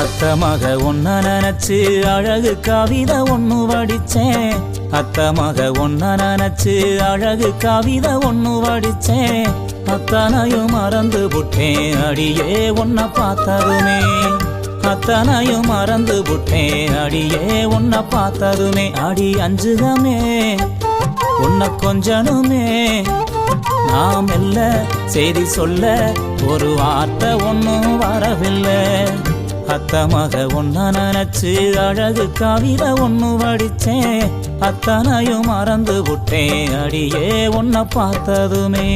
அத்த மக ஒன்ன நினைச்சு அழகு கவிதை ஒண்ணு வடிச்சேன். அத்த மக ஒன்ன நினைச்சு அழகு கவிதை ஒண்ணு வடிச்சேன். அத்தனையும் மறந்து புட்டேன் அடியே உன்னை பார்த்ததுமே. அத்தனையும் மறந்து புட்டேன் அடியே உன்னை பார்த்ததுமே. அடி அஞ்சுகமே உன்னை கொஞ்சனுமே. நாம் இல்ல செய்தி சொல்ல ஒரு வார்த்தை ஒன்னும் வரவில்லை. அத்த மக ஒன்ன நினைச்சு அழகு கவிதை ஒண்ணு வடிச்சேன். அத்தனையும் மறந்து விட்டேன் அடியே உன்னை பார்த்ததுமே.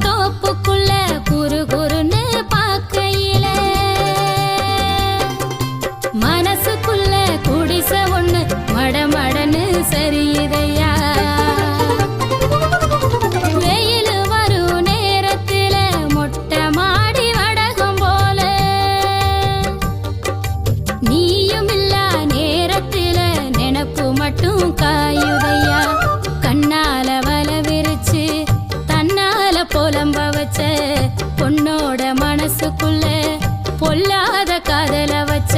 தோப்புக்குள்ள குறு குறுன்னு பார்க்கையில மனசுக்குள்ள குடிச ஒண்ணு மடமடன்னு சரியுதையா. வெயில் வரும் நேரத்துல மொட்டை மாடி வடகம் போல நீயும் இல்லா நேரத்துல நினப்பு மட்டும் காயுதையா. கண்ணால வல விரிச்சு புலம்ப வச்ச பொண்ணோட மனசுக்குள்ள பொல்லாத காதல வச்ச